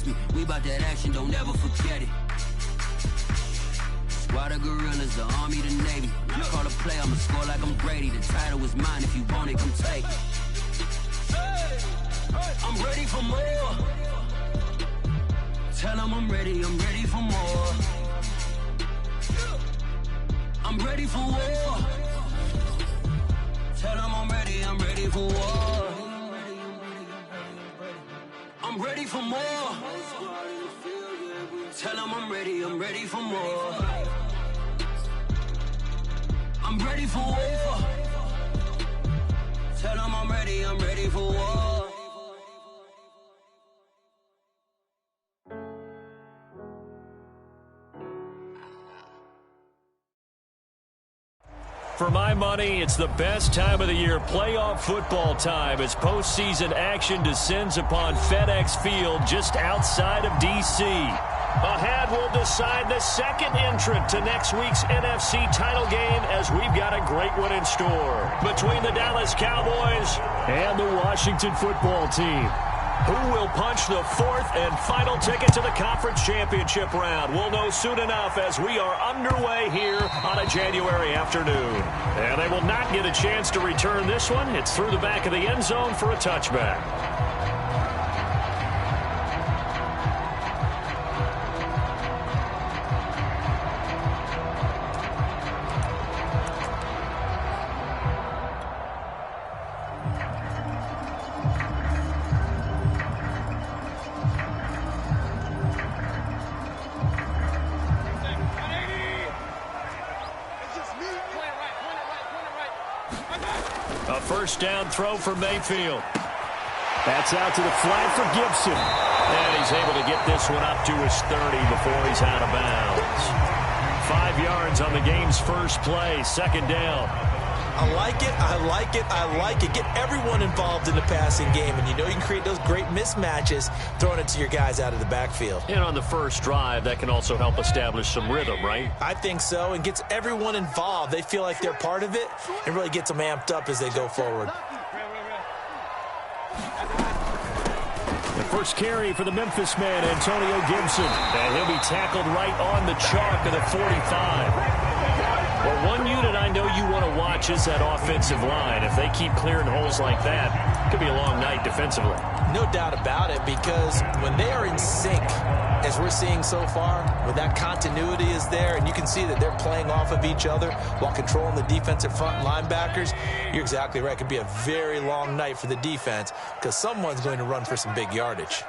trust me, we bout that action, don't ever forget it. Squad of gorillas, the army, the navy. You call a play, I'ma score like I'm Brady. The title is mine, if you want it, come take it. I'm ready for more. Tell them I'm ready for more. I'm ready for war. Tell them I'm ready for war. I'm ready for more. Tell them I'm ready for more. I'm ready for war. Tell them I'm ready for war. For my money, it's the best time of the year, playoff football time, as postseason action descends upon FedEx Field just outside of D.C. Ahead, we'll decide the second entrant to next week's NFC title game, as we've got a great one in store between the Dallas Cowboys and the Washington football team. Who will punch the fourth and final ticket to the conference championship round? We'll know soon enough as we are underway here on a January afternoon. And they will not get a chance to return this one. It's through the back of the end zone for a touchback. First down throw for Mayfield. That's out to the flat for Gibson. And he's able to get this one up to his 30 before he's out of bounds. 5 yards on the game's first play, second down. I like it, I like it, I like it. Get everyone involved in the passing game, and you know you can create those great mismatches throwing it to your guys out of the backfield. And on the first drive, that can also help establish some rhythm, right? I think so, and gets everyone involved. They feel like they're part of it, and really gets them amped up as they go forward. The first carry for the Memphis man, Antonio Gibson. And he'll be tackled right on the chalk of the 45. Well, one unit I know you want to watch is that offensive line. If they keep clearing holes like that, it could be a long night defensively. No doubt about it, because when they are in sync, as we're seeing so far, when that continuity is there, and you can see that they're playing off of each other while controlling the defensive front linebackers, you're exactly right. It could be a very long night for the defense, because someone's going to run for some big yardage.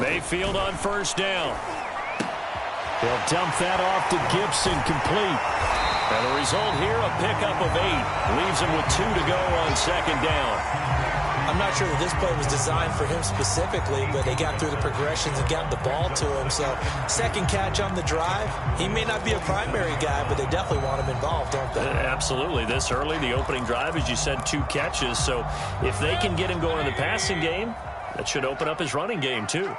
Mayfield on first down. They'll dump that off to Gibson, complete. And the result here, a pickup of 8. Leaves him with 2 to go on second down. I'm not sure that this play was designed for him specifically, but they got through the progressions and got the ball to him. So, second catch on the drive. He may not be a primary guy, but they definitely want him involved, don't they? Absolutely. This early, the opening drive, as you said, 2 catches. So, if they can get him going in the passing game, that should open up his running game, too.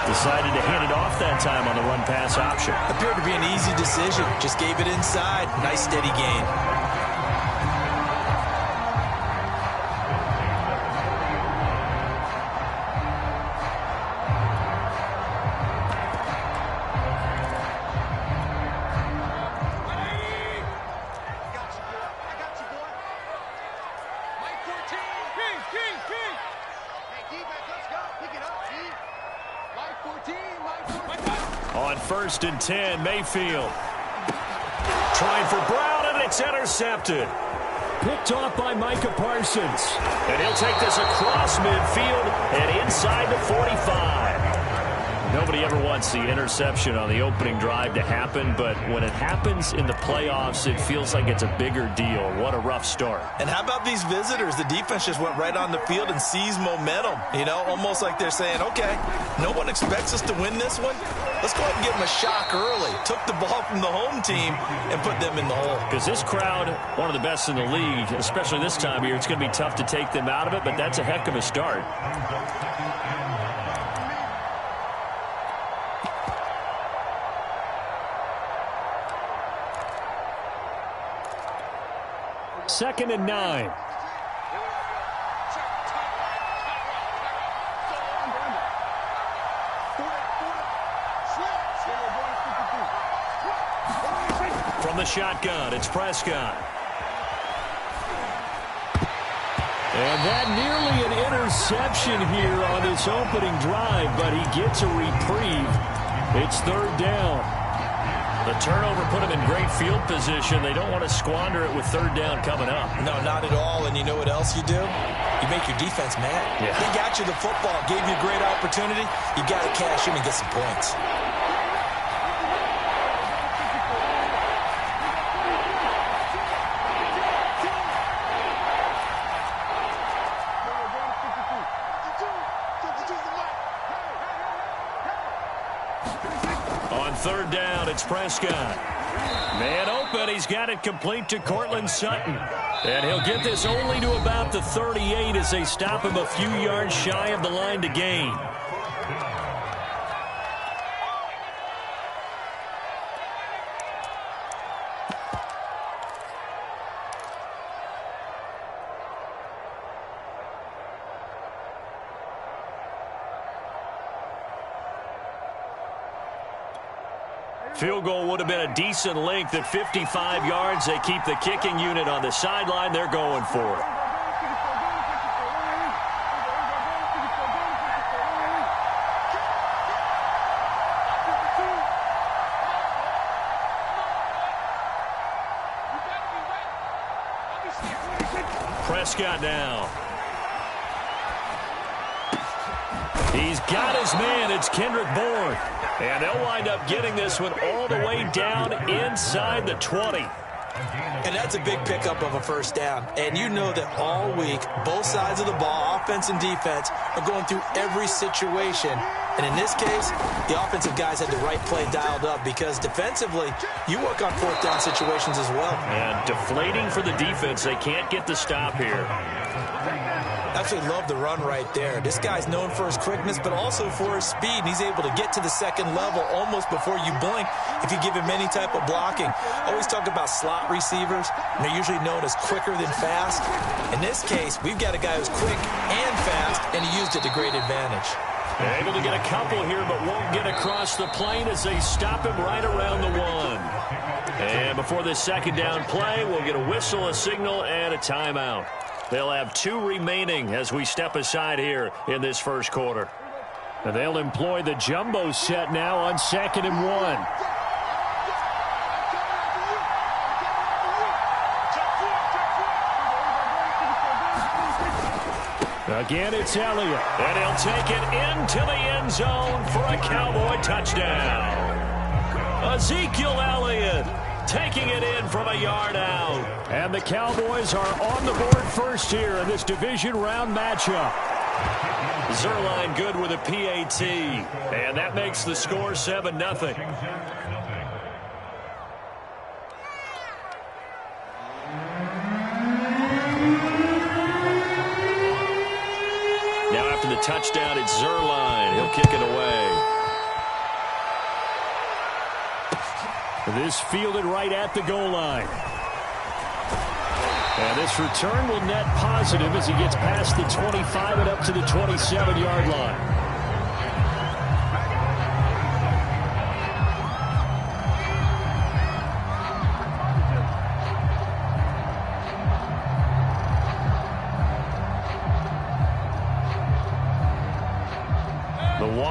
Decided to hand it off that time on the run-pass option. Appeared to be an easy decision. Just gave it inside. Nice steady gain. On first and 10, Mayfield. Trying for Brown, and it's intercepted. Picked off by Micah Parsons. And he'll take this across midfield and inside the 45. Nobody ever wants the interception on the opening drive to happen, but when it happens in the playoffs, it feels like it's a bigger deal. What a rough start. And how about these visitors? The defense just went right on the field and seized momentum. You know, almost like they're saying, okay, no one expects us to win this one. Let's go ahead and give them a shock early. Took the ball from the home team and put them in the hole. Because this crowd, one of the best in the league, especially this time of year, it's going to be tough to take them out of it, but that's a heck of a start. 2nd and 9. From the shotgun, it's Prescott. And that nearly an interception here on this opening drive, but he gets a reprieve. It's 3rd down. The turnover put him in great field position. They don't want to squander it with 3rd down coming up. No, not at all. And you know what else you do? You make your defense mad. Yeah. They got you the football, gave you a great opportunity. You got to cash in and get some points. On 3rd down, it's Prescott. Man open, he's got it complete to Cortland Sutton. And he'll get this only to about the 38 as they stop him a few yards shy of the line to gain. Field goal would have been a decent length at 55 yards. They keep the kicking unit on the sideline. They're going for it. Prescott now. He's got his man. It's Kendrick Bourne. And they'll wind up getting this one all the way down inside the 20. And that's a big pickup of a 1st down. And you know that all week, both sides of the ball, offense and defense, are going through every situation. And in this case, the offensive guys had the right play dialed up because defensively, you work on 4th down situations as well. And deflating for the defense. They can't get the stop here. Absolutely love the run right there. This guy's known for his quickness, but also for his speed. And he's able to get to the 2nd level almost before you blink if you give him any type of blocking. Always talk about slot receivers, and they're usually known as quicker than fast. In this case, we've got a guy who's quick and fast, and he used it to great advantage. They're able to get a couple here, but won't get across the plane as they stop him right around the 1. And before this 2nd down play, we'll get a whistle, a signal, and a timeout. They'll have 2 remaining as we step aside here in this 1st quarter. And they'll employ the jumbo set now on 2nd and 1. Again, it's Elliott. And he'll take it into the end zone for a Cowboy touchdown. Ezekiel Elliott taking it in from a yard out. And the Cowboys are on the board first here in this division round matchup. Zerline good with a PAT. And that makes the score 7-0. Now after the touchdown, it's Zerline. He'll kick it away. This fielded right at the goal line. And this return will net positive as he gets past the 25 and up to the 27-yard line.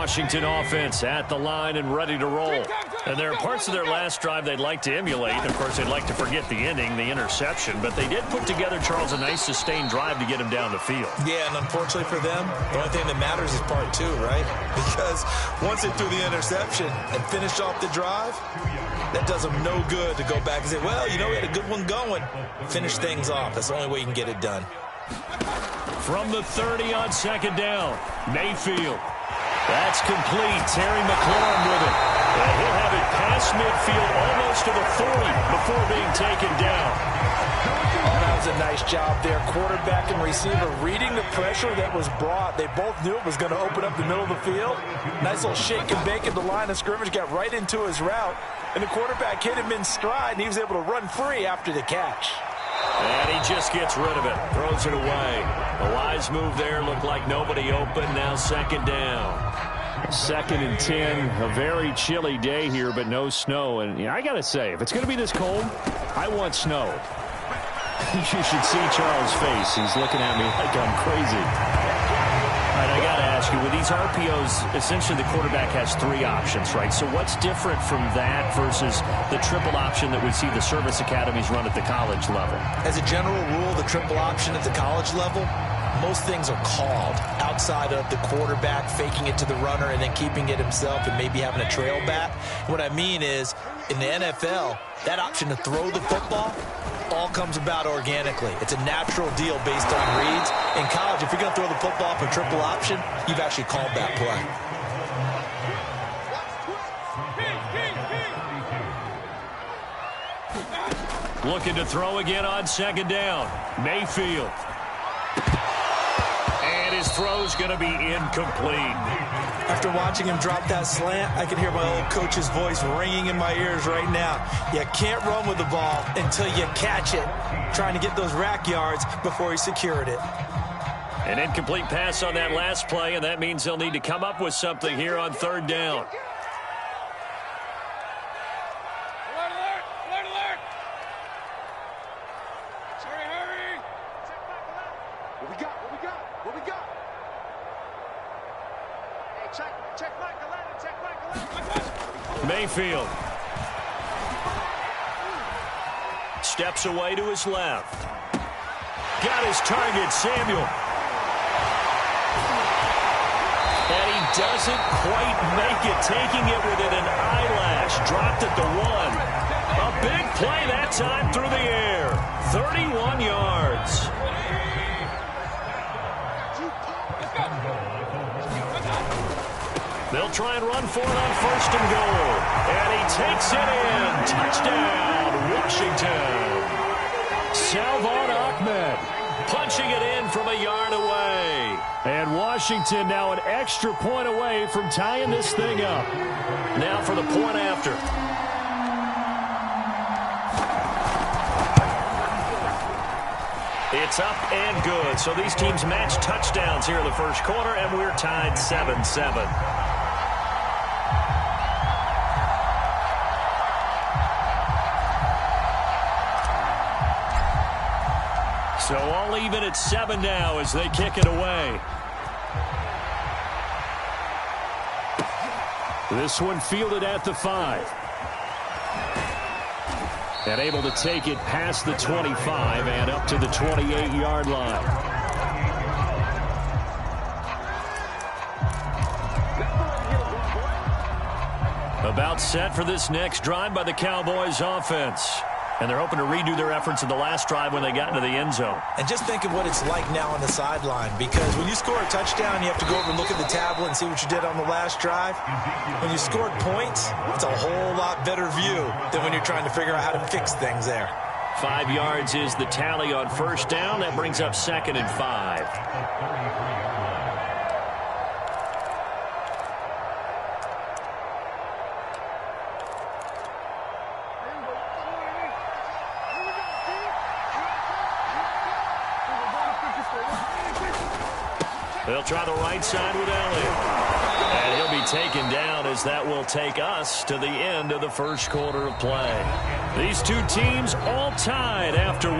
Washington offense at the line and ready to roll. And there are parts of their last drive they'd like to emulate. Of course, they'd like to forget the ending, the interception. But they did put together, Charles, a nice sustained drive to get him down the field. Yeah, and unfortunately for them, the only thing that matters is part 2, right? Because once they threw the interception and finished off the drive, that does them no good to go back and say, well, you know, we had a good one going. Finish things off. That's the only way you can get it done. From the 30 on 2nd down, Mayfield. That's complete. Terry McLaurin with it. And he'll have it past midfield almost to the 40 before being taken down. Oh, that was a nice job there. Quarterback and receiver reading the pressure that was brought. They both knew it was going to open up the middle of the field. Nice little shake and bake at the line of scrimmage. Got right into his route. And the quarterback hit him in stride, and he was able to run free after the catch. And he just gets rid of it. Throws it away. A wise move there. Looked like nobody open. Now second down. 2nd and 10. A very chilly day here, but no snow. And I got to say, if it's going to be this cold, I want snow. You should see Charles' face. He's looking at me like I'm crazy. All right, I got to ask you, with these RPOs, essentially the quarterback has 3 options, right? So what's different from that versus the triple option that we see the service academies run at the college level? As a general rule, the triple option at the college level, most things are called outside of the quarterback faking it to the runner and then keeping it himself and maybe having a trail back. What I mean is, in the NFL, that option to throw the football all comes about organically. It's a natural deal based on reads. In college, if you're going to throw the football for triple option, you've actually called that play. Looking to throw again on second down. Mayfield. And his throw's going to be incomplete. After watching him drop that slant, I can hear my old coach's voice ringing in my ears right now. You can't run with the ball until you catch it. Trying to get those rack yards before he secured it. An incomplete pass on that last play, and that means they'll need to come up with something here on third down. Mayfield steps away to his left. Got his target, Samuel. And he doesn't quite make it, taking it within an eyelash. Dropped at the 1. A big play that time through the air. 31 yards. They'll try and run for it on first and goal. And he takes it in. Touchdown, Washington. Salvon Ahmed punching it in from a yard away. And Washington now an extra point away from tying this thing up. Now for the point after. It's up and good. So these teams match touchdowns here in the first quarter, and we're tied 7-7. So all even at 7 now as they kick it away. This one fielded at the 5. And able to take it past the 25 and up to the 28-yard line. About set for this next drive by the Cowboys offense. And they're hoping to redo their efforts in the last drive when they got into the end zone. And just think of what it's like now on the sideline, because when you score a touchdown, you have to go over and look at the tablet and see what you did on the last drive. When you scored points, it's a whole lot better view than when you're trying to figure out how to fix things there. 5 yards is the tally on first down. That brings up 2nd and 5. They'll try the right side with Elliott. And he'll be taken down as that will take us to the end of the first quarter of play. These two teams all tied after 1.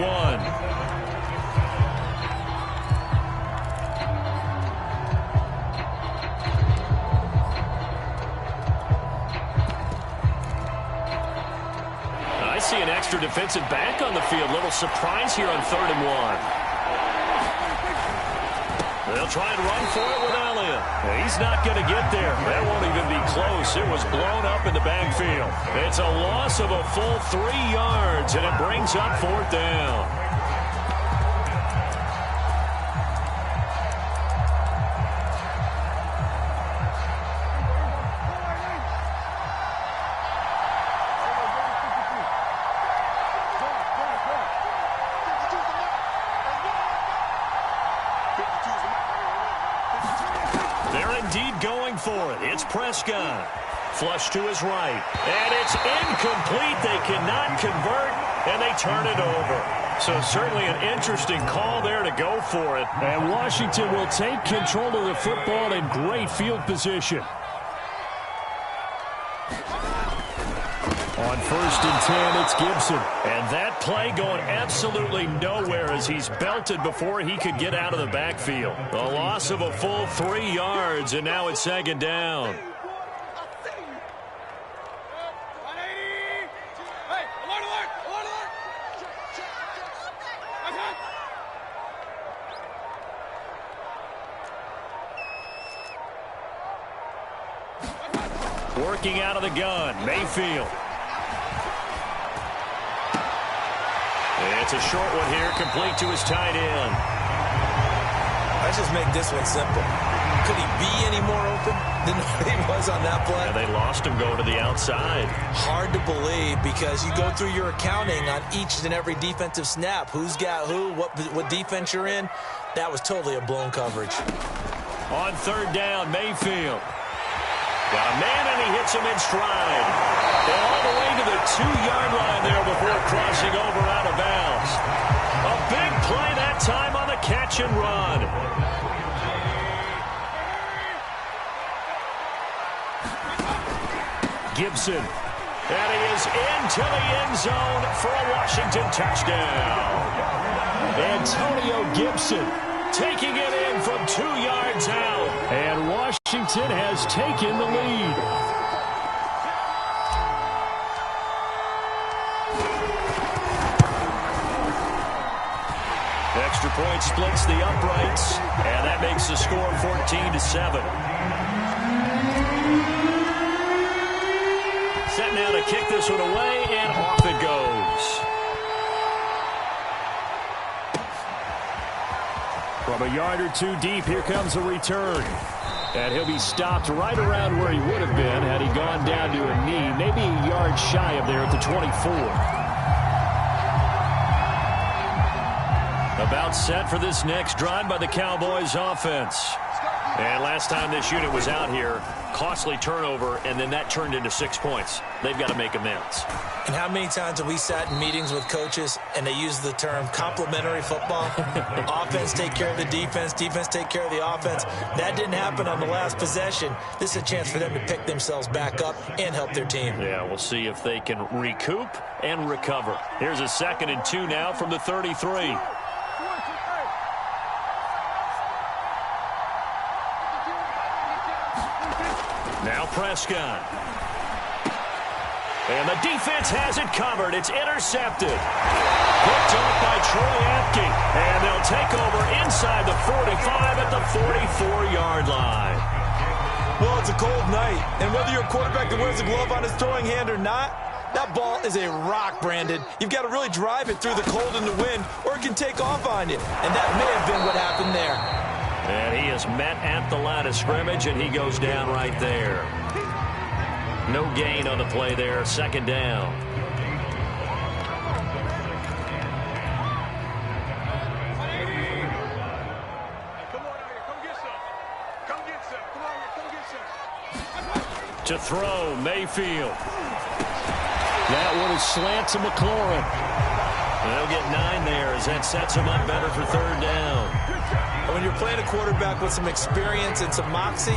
I see an extra defensive back on the field. Little surprise here on 3rd and 1. They'll try and run for it with Elliott. He's not going to get there. That won't even be close. It was blown up in the backfield. It's a loss of a full 3 yards, and it brings up 4th down. For it. It's Prescott. Flush to his right. And it's incomplete. They cannot convert, and they turn it over. So certainly an interesting call there to go for it. And Washington will take control of the football in great field position. On 1st and 10, it's Gibson. And that play going absolutely nowhere as he's belted before he could get out of the backfield. A loss of a full 3 yards, and now it's 2nd down. Working out of the gun, Mayfield. It's a short one here, complete to his tight end. Let's just make this one simple. Could he be any more open than he was on that play? Yeah, they lost him going to the outside. Hard to believe because you go through your accounting on each and every defensive snap. Who's got who, what defense you're in. That was totally a blown coverage. On 3rd down, Mayfield. Got a man, and he hits him in stride. And all the way to the 2-yard line there before crossing over out of bounds. A big play that time on the catch and run. Gibson. And he is into the end zone for a Washington touchdown. Antonio Gibson taking it in from 2 yards out. And Washington has taken the lead. Extra point splits the uprights, and that makes the score 14-7. Set now to kick this one away, and off it goes. From a yard or 2 deep, here comes a return. And he'll be stopped right around where he would have been had he gone down to a knee, maybe a yard shy of there at the 24. About set for this next drive by the Cowboys offense. And last time this unit was out here, costly turnover, and then that turned into 6 points. They've got to make amends. And how many times have we sat in meetings with coaches and they use the term complementary football? Offense take care of the defense, defense take care of the offense. That didn't happen on the last possession. This is a chance for them to pick themselves back up and help their team. Yeah, we'll see if they can recoup and recover. Here's a 2nd and 2 now from the 33. Now Prescott. And the defense has it covered. It's intercepted. Picked off by Troy Apke. And they'll take over inside the 45 at the 44-yard line. Well, it's a cold night. And whether you're a quarterback that wears a glove on his throwing hand or not, that ball is a rock, Brandon. You've got to really drive it through the cold and the wind, or it can take off on you. And that may have been what happened there. And he is met at the line of scrimmage, and he goes down right there. No gain on the play there. 2nd down. To throw, Mayfield. That one is slant to McLaurin. They'll get 9 there as that sets him up better for 3rd down. When you're playing a quarterback with some experience and some moxie,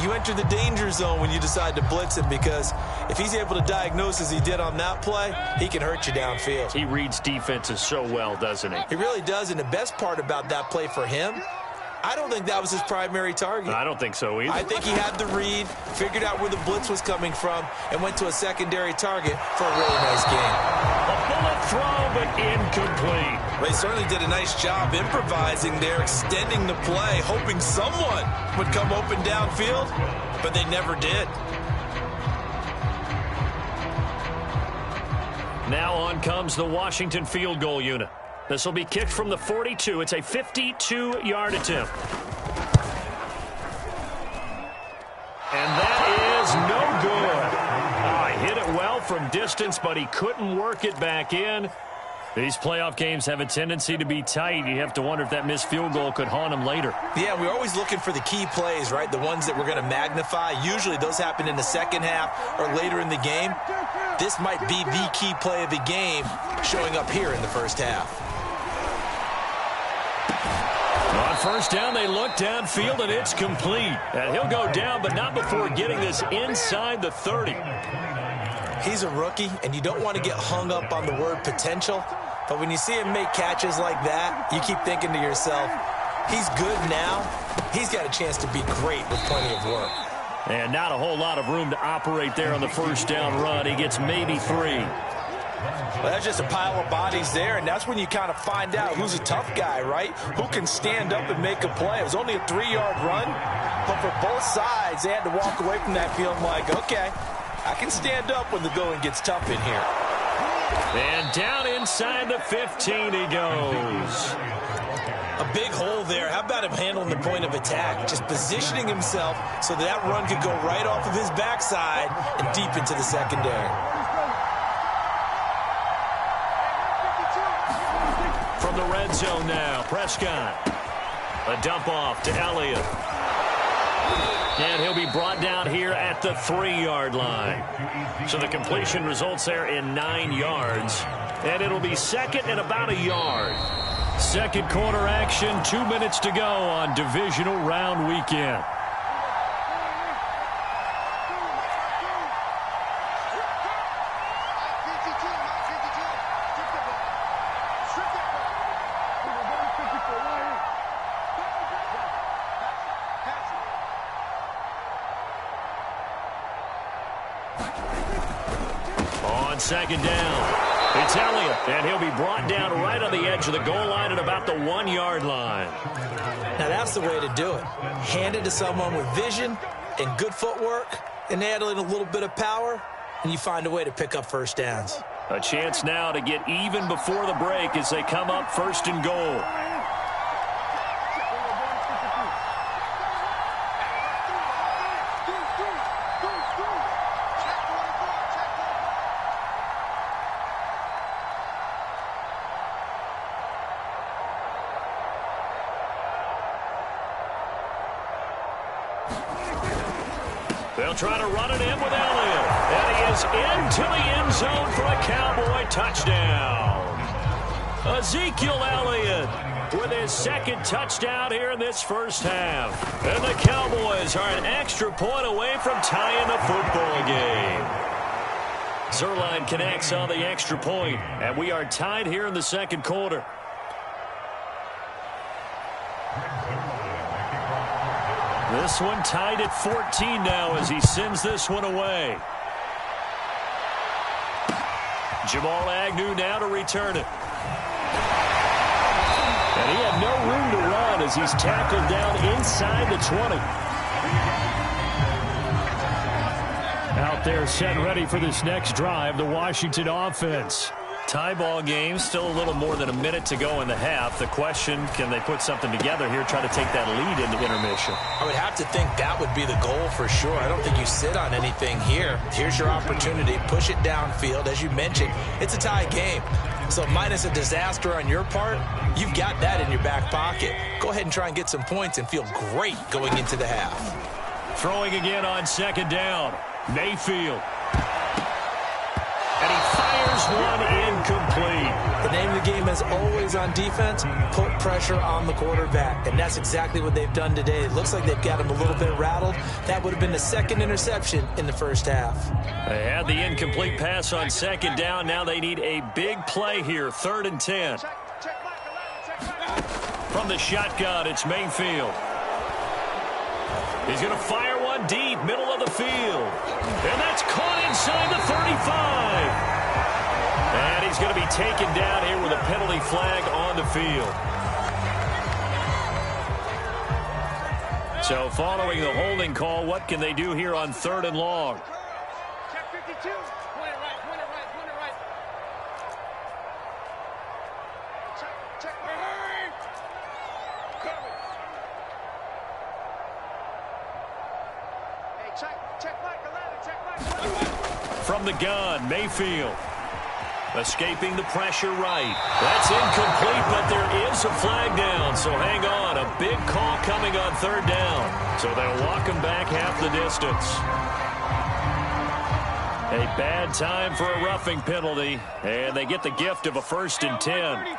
you enter the danger zone when you decide to blitz him, because if he's able to diagnose as he did on that play, he can hurt you downfield. He reads defenses so well, doesn't he? He really does, and the best part about that play for him, I don't think that was his primary target. I don't think so either. I think he had the read, figured out where the blitz was coming from, and went to a secondary target for a really nice game. A bullet throw, but incomplete. They certainly did a nice job improvising there, extending the play, hoping someone would come open downfield, but they never did. Now on comes the Washington field goal unit. This will be kicked from the 42. It's a 52-yard attempt. And that is no good. He hit it well from distance, but he couldn't work it back in. These playoff games have a tendency to be tight. You have to wonder if that missed field goal could haunt him later. Yeah, we're always looking for the key plays, right? The ones that we're going to magnify. Usually those happen in the second half or later in the game. This might be the key play of the game showing up here in the first half. On first down, they look downfield, and it's complete. And he'll go down, but not before getting this inside the 30. He's a rookie, and you don't want to get hung up on the word potential. But when you see him make catches like that, you keep thinking to yourself, he's good now. He's got a chance to be great with plenty of work. And not a whole lot of room to operate there on the first down run. He gets maybe 3. Well, that's just a pile of bodies there, and that's when you kind of find out who's a tough guy, right? Who can stand up and make a play. It was only a 3-yard run, but for both sides, they had to walk away from that feeling like, okay, I can stand up when the going gets tough in here. And down inside the 15 he goes. A big hole there. How about him handling the point of attack? Just positioning himself so that run could go right off of his backside and deep into the secondary. From the red zone now, Prescott. A dump off to Elliott. And he'll be brought down here at the 3-yard line. So the completion results there in 9 yards. And it'll be second and about a yard. Second quarter action, 2 minutes to go on divisional round weekend. On second down, it's Elliott, and he'll be brought down right on the edge of the goal line at about the 1-yard line. Now that's the way to do it. Hand it to someone with vision and good footwork and add in a little bit of power, and you find a way to pick up first downs. A chance now to get even before the break as they come up first and goal. They'll try to run it in with Elliott. And he is into the end zone for a Cowboy touchdown. Ezekiel Elliott with his second touchdown here in this first half. And the Cowboys are an extra point away from tying the football game. Zerline connects on the extra point, and we are tied here in the second quarter. This one tied at 14 now as he sends this one away. Jamal Agnew now to return it. And he had no room to run as he's tackled down inside the 20. Out there set ready for this next drive, the Washington offense. Tie ball game, still a little more than a minute to go in the half. The question, can they put something together here, try to take that lead into intermission? I would have to think that would be the goal for sure. I don't think you sit on anything here. Here's your opportunity. Push it downfield. As you mentioned, it's a tie game. So minus a disaster on your part, you've got that in your back pocket. Go ahead and try and get some points and feel great going into the half. Throwing again on second down. Mayfield. And he fires one incomplete. The name of the game is always on defense, put pressure on the quarterback. And that's exactly what they've done today. It looks like they've got him a little bit rattled. That would have been the second interception in the first half. They had the incomplete pass on second down. Now they need a big play here, 3rd and 10. From the shotgun, it's Mayfield. He's going to fire one deep, middle of the field. And that's caught inside the 35. And he's going to be taken down here with a penalty flag on the field. So following the holding call, what can they do here on 3rd and long? Check 52. Point it right, point it right, point it right. Check right. Cover. Hey, check Michael Allen, check Michael. From the gun, Mayfield. Escaping the pressure right. That's incomplete, but there is a flag down, so hang on. A big call coming on 3rd down. So they'll walk him back half the distance. A bad time for a roughing penalty, and they get the gift of a 1st and 10.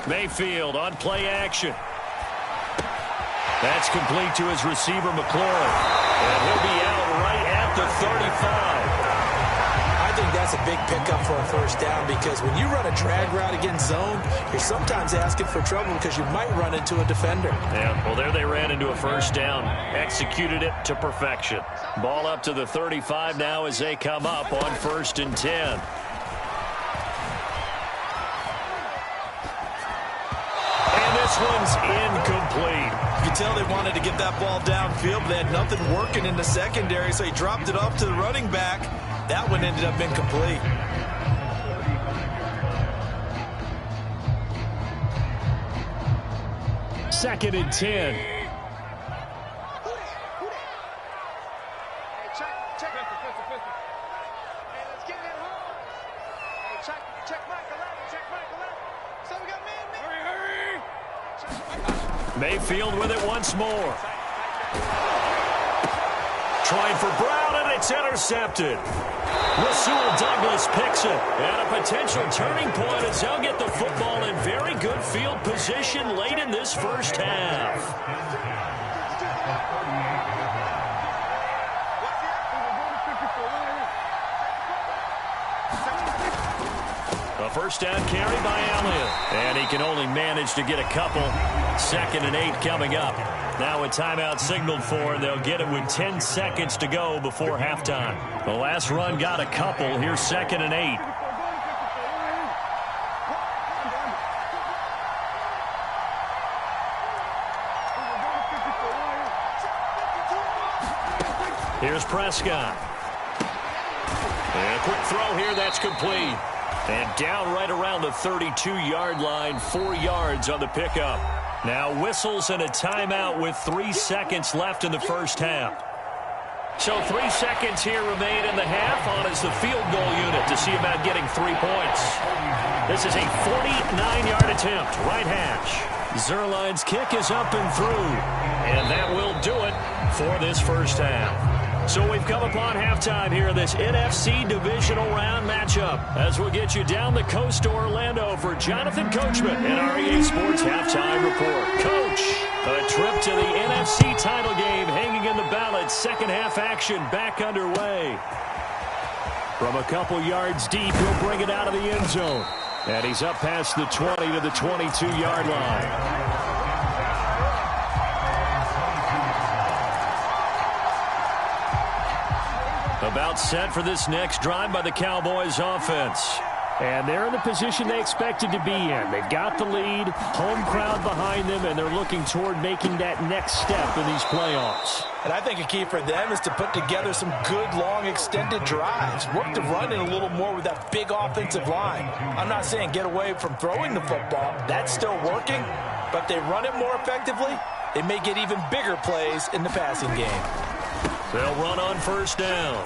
Mayfield on play action. That's complete to his receiver, McLaurin. And he'll be out right at the 35. I think that's a big pickup for a first down because when you run a drag route against zone, you're sometimes asking for trouble because you might run into a defender. Yeah, well, there they ran into a first down. Executed it to perfection. Ball up to the 35 now as they come up on 1st and 10. This one's incomplete. You can tell they wanted to get that ball downfield, but they had nothing working in the secondary, so he dropped it off to the running back. That one ended up incomplete. Second and 10. Hey, check. Hey, let's get it home. Hey, check Mike 11. So we got man. Hurry. Mayfield with it once more. Trying for Brown, and it's intercepted. Rasul Douglas picks it. And a potential turning point as they'll get the football in very good field position late in this first half. A first down carry by Elliott. And he can only manage to get a couple. 2nd and 8 coming up. Now a timeout signaled for, and they'll get it with 10 seconds to go before halftime. The last run got a couple. Here's 2nd and 8. Here's Prescott. And a quick throw here. That's complete. And down right around the 32-yard line, 4 yards on the pickup. Now whistles and a timeout with 3 seconds left in the first half. So 3 seconds here remain in the half on as the field goal unit to see about getting 3 points. This is a 49-yard attempt, right hash. Zerline's kick is up and through. And that will do it for this first half. So we've come upon halftime here in this NFC Divisional Round matchup as we'll get you down the coast to Orlando for Jonathan Coachman and our EA Sports Halftime Report. Coach, a trip to the NFC title game hanging in the balance. Second half action back underway. From a couple yards deep, he'll bring it out of the end zone. And he's up past the 20 to the 22-yard line. About set for this next drive by the Cowboys offense. And they're in the position they expected to be in. They've got the lead, home crowd behind them, and they're looking toward making that next step in these playoffs. And I think a key for them is to put together some good, long, extended drives. Work the run in a little more with that big offensive line. I'm not saying get away from throwing the football. That's still working. But if they run it more effectively, they may get even bigger plays in the passing game. They'll run on first down.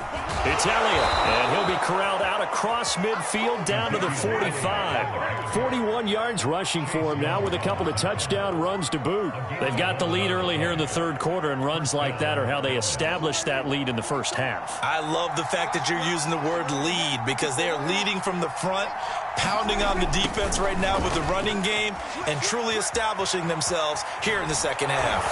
It's Elliott, and he'll be corralled out across midfield down to the 45. 41 yards rushing for him now with a couple of touchdown runs to boot. They've got the lead early here in the third quarter, and runs like that are how they established that lead in the first half. I love the fact that you're using the word lead because they are leading from the front, pounding on the defense right now with the running game, and truly establishing themselves here in the second half.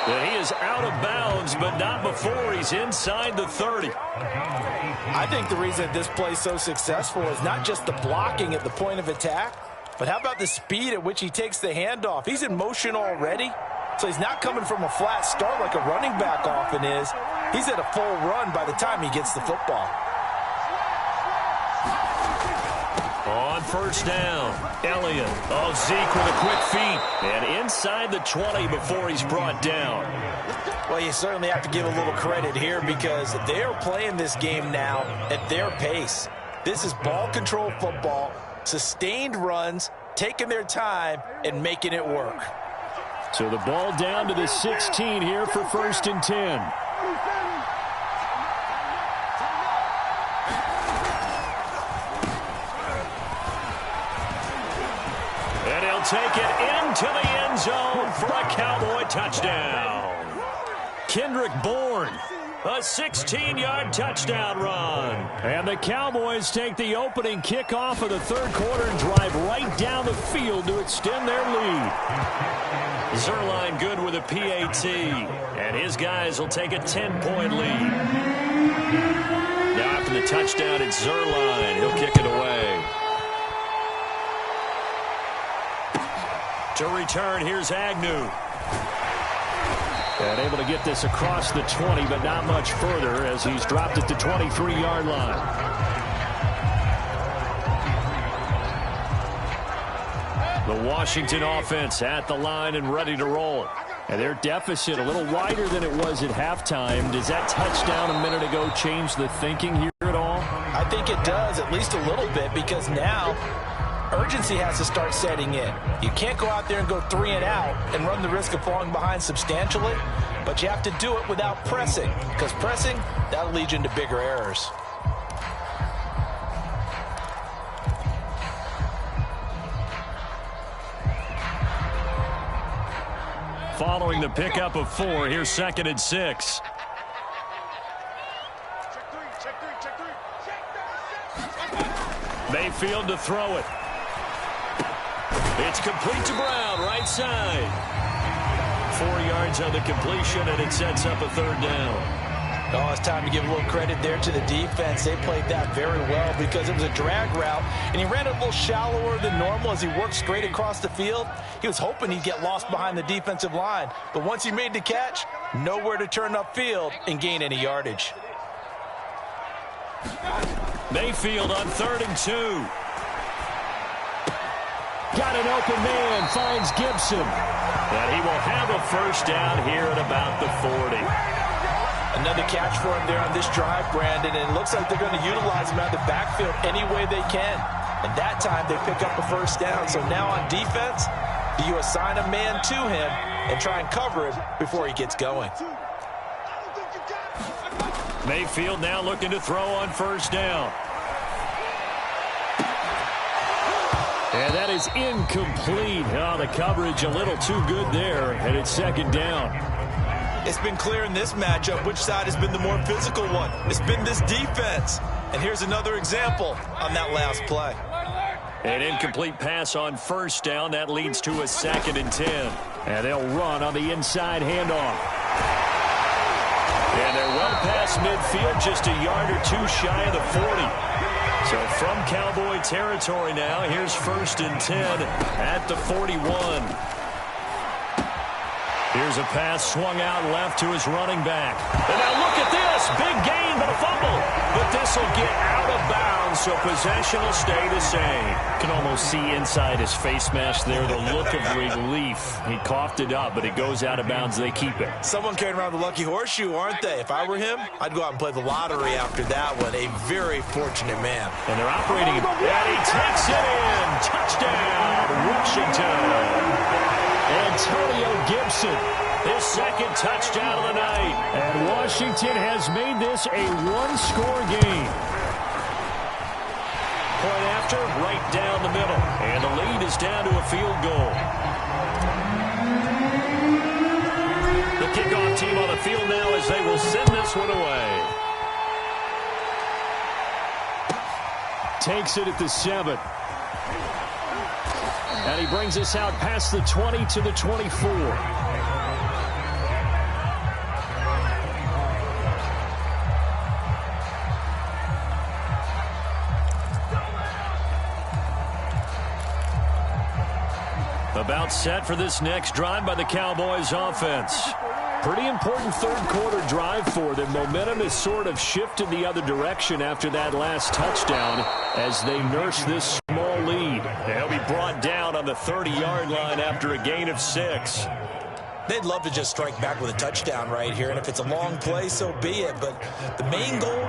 And he is out of bounds, but not before he's inside the 30. I think the reason this play is so successful is not just the blocking at the point of attack, but how about the speed at which he takes the handoff? He's in motion already, so he's not coming from a flat start like a running back often is. He's at a full run by the time he gets the football. On first down, Elliott. Oh, Zeke with a quick feed. And inside the 20 before he's brought down. Well, you certainly have to give a little credit here because they're playing this game now at their pace. This is ball control football, sustained runs, taking their time, and making it work. So the ball down to the 16 here for 1st and 10. Take it into the end zone for a Cowboy touchdown. Kendrick Bourne A 16-yard touchdown run. And the Cowboys take the opening kickoff of the third quarter and drive right down the field to extend their lead. Zuerlein good with a PAT, and his guys will take a 10-point lead. Now after the touchdown, it's Zuerlein. He'll kick it away. To return, here's Agnew. And able to get this across the 20, but not much further as he's dropped at the 23-yard line. The Washington offense at the line and ready to roll. And their deficit a little wider than it was at halftime. Does that touchdown a minute ago change the thinking here at all? I think it does, at least a little bit, because now urgency has to start setting in. You can't go out there and go 3 and out and run the risk of falling behind substantially, but you have to do it without pressing, because pressing, that'll lead you into bigger errors. Following the pickup of 4, here's 2nd and 6. Mayfield to throw it. It's complete to Brown, right side. 4 yards on the completion, and it sets up a 3rd down. Oh, it's time to give a little credit there to the defense. They played that very well because it was a drag route, and he ran it a little shallower than normal as he worked straight across the field. He was hoping he'd get lost behind the defensive line, but once he made the catch, nowhere to turn upfield and gain any yardage. Mayfield on 3rd and 2. Got an open man, finds Gibson. And he will have a 1st down here at about the 40. Another catch for him there on this drive, Brandon, and it looks like they're going to utilize him out of the backfield any way they can. And that time they pick up a 1st down. So now on defense, do you assign a man to him and try and cover him before he gets going? Mayfield now looking to throw on 1st down. And that is incomplete. Oh, the coverage a little too good there, and it's 2nd down. It's been clear in this matchup which side has been the more physical one. It's been this defense. And here's another example on that last play. An incomplete pass on 1st down. That leads to a 2nd and 10. And they'll run on the inside handoff. And they're well past midfield, just a yard or 2 shy of the 40. So from Cowboy territory now, here's 1st and 10 at the 41. Here's a pass swung out left to his running back. And now look at this. Big gain, but a fumble. But this will get out of bounds, so possession will stay the same. Can almost see inside his face mask there the look of relief. He coughed it up, but it goes out of bounds. They keep it. Someone carrying around the lucky horseshoe, aren't they? If I were him, I'd go out and play the lottery after that one. A very fortunate man. And they're operating. And he takes it in. Touchdown, Washington. Antonio Gibson, his 2nd touchdown of the night. And Washington has made this a 1-score game. Point after, right down the middle. And the lead is down to a field goal. The kickoff team on the field now as they will send this one away. Takes it at the 7. And he brings us out past the 20 to the 24. About set for this next drive by the Cowboys offense. Pretty important third quarter drive for them. Momentum has sort of shifted the other direction after that last touchdown as they nurse this small lead. They'll be brought down on the 30-yard line after a gain of 6. They'd love to just strike back with a touchdown right here, and if it's a long play, so be it. But the main goal,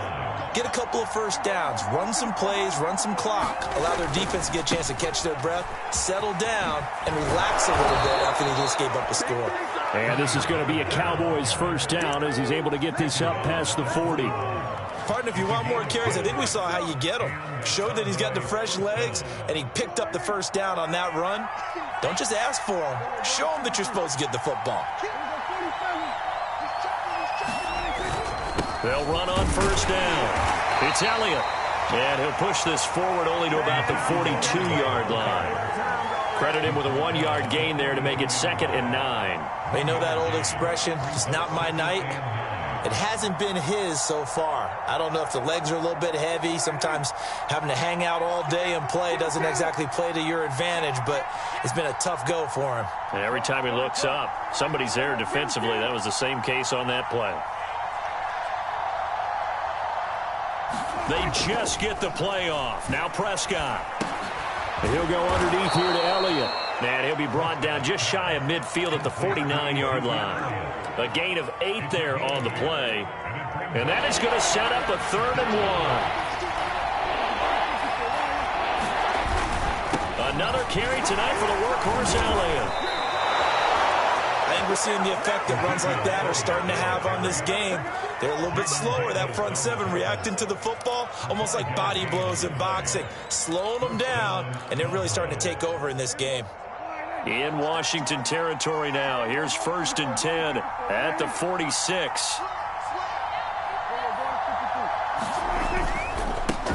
get a couple of 1st downs, run some plays, run some clock, allow their defense to get a chance to catch their breath, settle down, and relax a little bit after they just gave up a score. And this is going to be a Cowboys 1st down as he's able to get this up past the 40. Partner, if you want more carries, I think we saw how you get him. Showed that he's got the fresh legs, and he picked up the 1st down on that run. Don't just ask for him. Show him that you're supposed to get the football. They'll run on first down. It's Elliott. And he'll push this forward only to about the 42-yard line. Credit him with a 1-yard gain there to make it 2nd and 9. They know that old expression, it's not my night. It hasn't been his so far. I don't know if the legs are a little bit heavy. Sometimes having to hang out all day and play doesn't exactly play to your advantage, but it's been a tough go for him. And every time he looks up, somebody's there defensively. That was the same case on that play. They just get the play off. Now Prescott. And he'll go underneath here to Elliott. And he'll be brought down just shy of midfield at the 49-yard line. A gain of 8 there on the play. And that is going to set up a 3rd and 1. Another carry tonight for the workhorse Elliott. I think we're seeing the effect that runs like that are starting to have on this game. They're a little bit slower, that front 7 reacting to the football, almost like body blows in boxing, slowing them down, and they're really starting to take over in this game. In Washington territory now. Here's 1st and 10 at the 46.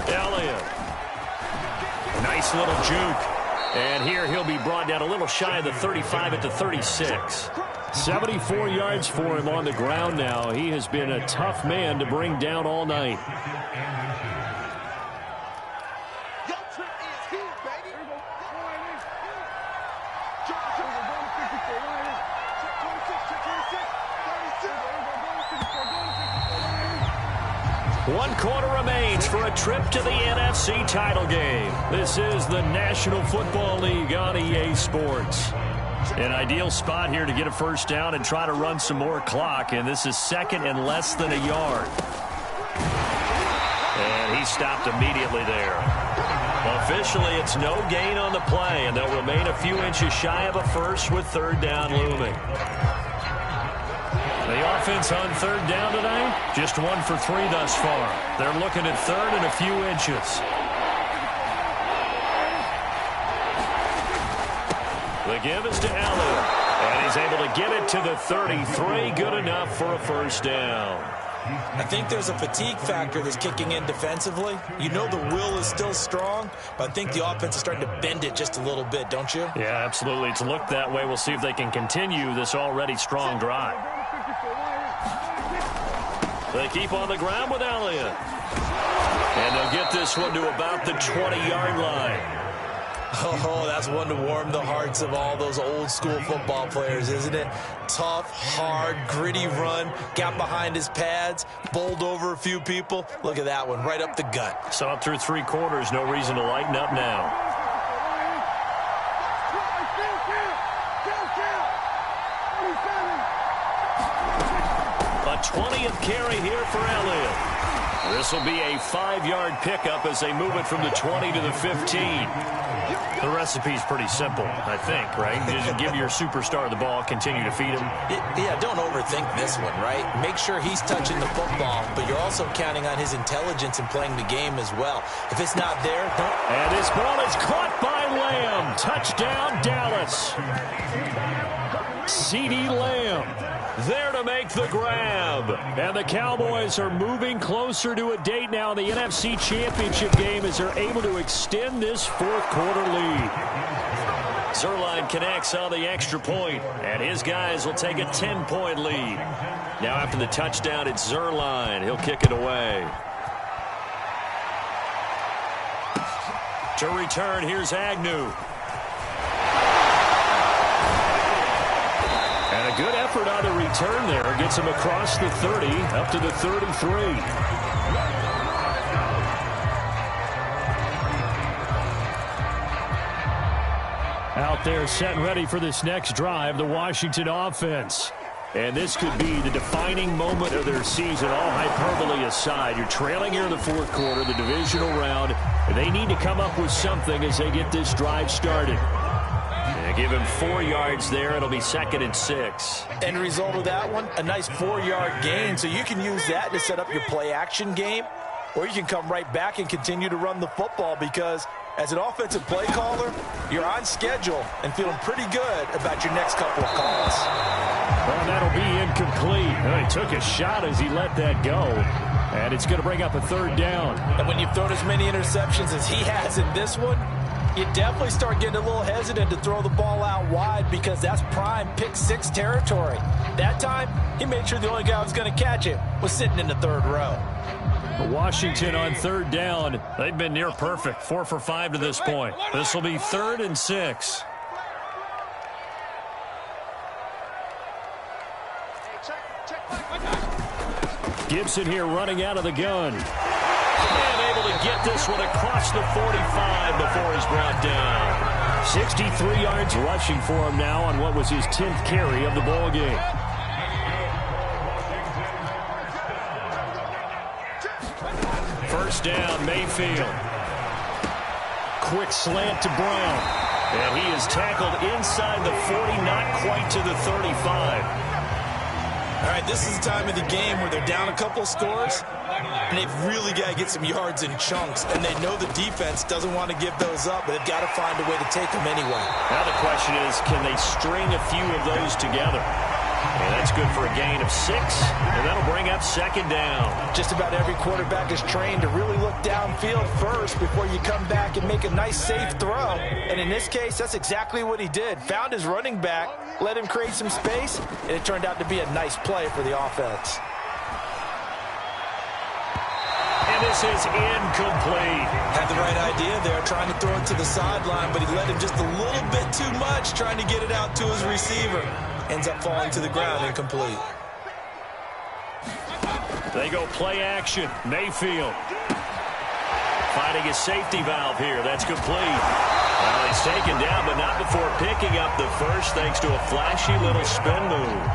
Elliott. Nice little juke. And here he'll be brought down a little shy of the 35 at the 36. 74 yards for him on the ground now. He has been a tough man to bring down all night. One quarter remains for a trip to the NFC title game. This is the National Football League on EA Sports. An ideal spot here to get a first down and try to run some more clock, and this is 2nd and less than a yard. And he stopped immediately there. Officially, it's no gain on the play, and they'll remain a few inches shy of a first with 3rd down looming. The offense on 3rd down tonight, just 1 for 3 thus far. They're looking at 3rd and a few inches. The give is to Elliott, and he's able to get it to the 33. Good enough for a first down. I think there's a fatigue factor that's kicking in defensively. You know the will is still strong, but I think the offense is starting to bend it just a little bit, don't you? Yeah, absolutely. It's looked that way. We'll see if they can continue this already strong drive. They keep on the ground with Elliott. And they'll get this one to about the 20-yard line. Oh, that's one to warm the hearts of all those old-school football players, isn't it? Tough, hard, gritty run, got behind his pads, bowled over a few people. Look at that one, right up the gut. So up through 3 quarters, no reason to lighten up now. A 20th carry here for Elliott. This will be a 5-yard pickup as they move it from the 20 to the 15. The recipe's pretty simple, I think, right? Just give your superstar the ball, continue to feed him. Yeah, don't overthink this one, right? Make sure he's touching the football, but you're also counting on his intelligence in playing the game as well. If it's not there, don't... And this ball is caught by Lamb. Touchdown, Dallas. CeeDee Lamb there to make the grab. And the Cowboys are moving closer to a date now in the NFC Championship game as they're able to extend this 4th quarter lead. Zuerlein connects on the extra point, and his guys will take a 10-point lead. Now after the touchdown, it's Zuerlein. He'll kick it away. To return, here's Agnew. And a good effort on the return there. Gets him across the 30, up to the 33. Out there set and ready for this next drive, the Washington offense. And this could be the defining moment of their season, all hyperbole aside. You're trailing here in the 4th quarter, the divisional round. They need to come up with something as they get this drive started. They give him 4 yards there. It'll be 2nd and 6. End result of that one, a nice 4-yard gain. So you can use that to set up your play-action game. or you can come right back and continue to run the football, because as an offensive play caller, you're on schedule and feeling pretty good about your next couple of calls. Well, that'll be incomplete. Well, he took a shot as he let that go, and it's going to bring up a third down. And when you've thrown as many interceptions as he has in this one, you definitely start getting a little hesitant to throw the ball out wide, because that's prime pick six territory. That time, he made sure the only guy who was going to catch it was sitting in the third row. Washington on third down. They've been near perfect, 4 for 5 to this point. This will be 3rd and 6. Gibson here running out of the gun. And able to get this one across the 45 before he's brought down. 63 yards rushing for him now on what was his 10th carry of the ball game. First down, Mayfield. Quick slant to Brown. And he is tackled inside the 40, not quite to the 35. All right, this is the time of the game where they're down a couple of scores, and they've really got to get some yards in chunks, and they know the defense doesn't want to give those up, but they've got to find a way to take them anyway. Now the question is, can they string a few of those together? And that's good for a gain of 6, and that'll bring up 2nd down. Just about every quarterback is trained to really look downfield first before you come back and make a nice, safe throw. And in this case, that's exactly what he did. Found his running back, let him create some space, and it turned out to be a nice play for the offense. And this is incomplete. Had the right idea there, trying to throw it to the sideline, but he let him just a little bit too much, trying to get it out to his receiver. Ends up falling to the ground, incomplete. They go play action. Mayfield finding a safety valve here. That's complete. Well, he's taken down, but not before picking up the first, thanks to a flashy little spin move.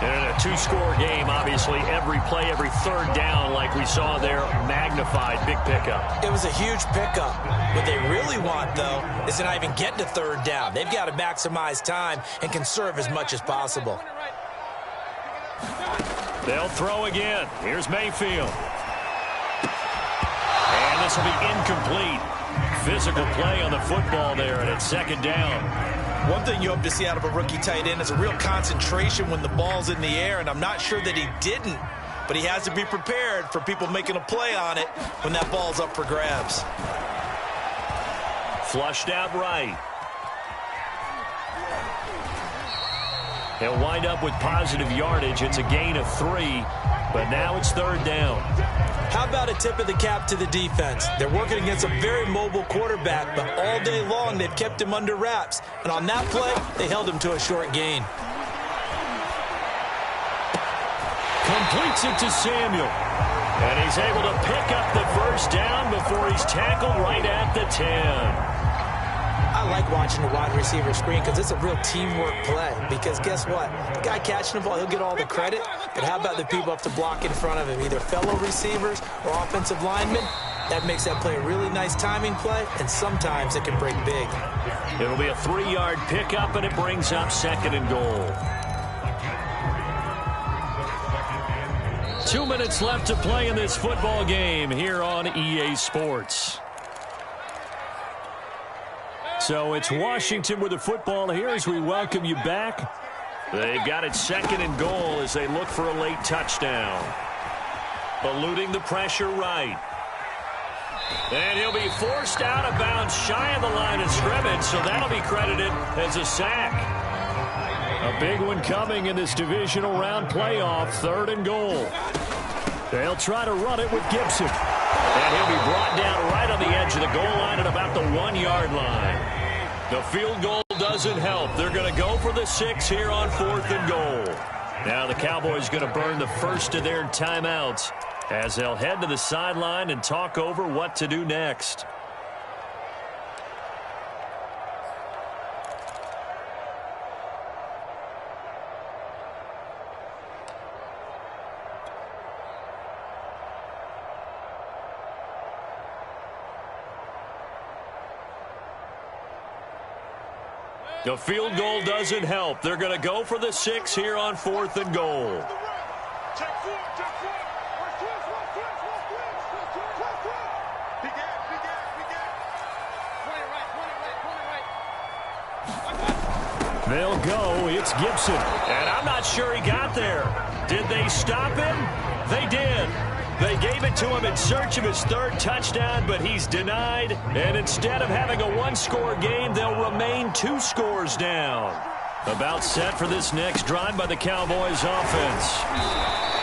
And in a 2-score game, obviously, every play, every third down, like we saw there, magnified. Big pickup. It was a huge pickup. What they really want, though, is to not even get to third down. They've got to maximize time and conserve as much as possible. They'll throw again. Here's Mayfield. And this will be incomplete. Physical play on the football there, and it's 2nd down. One thing you hope to see out of a rookie tight end is a real concentration when the ball's in the air, and I'm not sure that he didn't, but he has to be prepared for people making a play on it when that ball's up for grabs. Flushed out right. He'll wind up with positive yardage. It's a gain of 3, but now it's 3rd down. How about a tip of the cap to the defense? They're working against a very mobile quarterback, but all day long they've kept him under wraps. And on that play, they held him to a short gain. Completes it to Samuel. And he's able to pick up the first down before he's tackled right at the 10. I like watching the wide receiver screen because it's a real teamwork play. Because guess what? The guy catching the ball, he'll get all the credit. But how about the people up to block in front of him, either fellow receivers or offensive linemen? That makes that play a really nice timing play, and sometimes it can break big. It'll be a 3-yard pickup, and it brings up 2nd and goal. 2 minutes left to play in this football game here on EA Sports. So it's Washington with the football here as we welcome you back. They've got it 2nd and goal as they look for a late touchdown. Eluding the pressure right. And he'll be forced out of bounds shy of the line of scrimmage, so that'll be credited as a sack. A big one coming in this divisional round playoff, 3rd and goal. They'll try to run it with Gibson. And he'll be brought down right on the edge of the goal line at about the 1-yard line. The field goal doesn't help. They're going to go for the 6 here on 4th and goal. Now the Cowboys going to burn the first of their timeouts as they'll head to the sideline and talk over what to do next. The field goal doesn't help. They're going to go for the 6 here on 4th and goal. They'll go. It's Gibson. And I'm not sure he got there. Did they stop him? They did. They gave it to him in search of his third touchdown, but he's denied. And instead of having a one-score game, they'll remain 2 scores down. About set for this next drive by the Cowboys offense.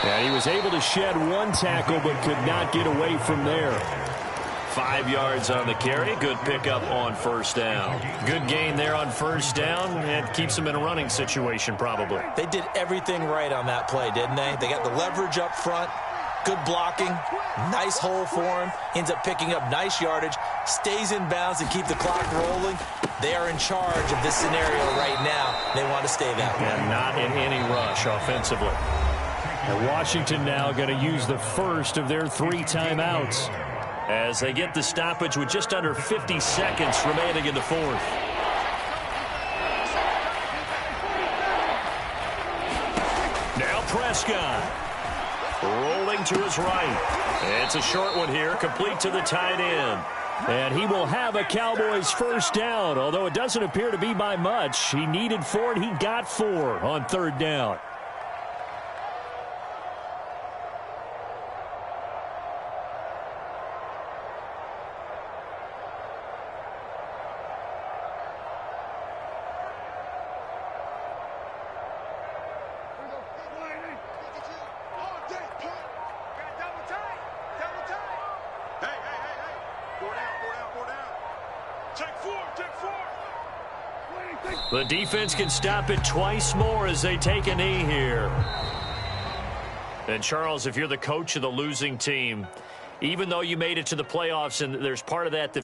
And he was able to shed 1 tackle, but could not get away from there. 5 yards on the carry. Good pickup on first down. Good gain there on first down, and keeps them in a running situation probably. They did everything right on that play, didn't they? They got the leverage up front, good blocking, nice hole for him, ends up picking up nice yardage, stays in bounds and keep the clock rolling. They are in charge of this scenario right now. They want to stay that way. And not in any rush offensively. And Washington now going to use the first of their 3 timeouts as they get the stoppage with just under 50 seconds remaining in the 4th. Now Prescott rolling to his right. It's a short one here, complete to the tight end. And he will have a Cowboys first down, although it doesn't appear to be by much. He needed 4, and he got 4 on 3rd down. The defense can stop it twice more as they take a knee here. And, Charles, if you're the coach of the losing team, even though you made it to the playoffs and there's part of that...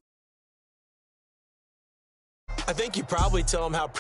I think you probably tell them how...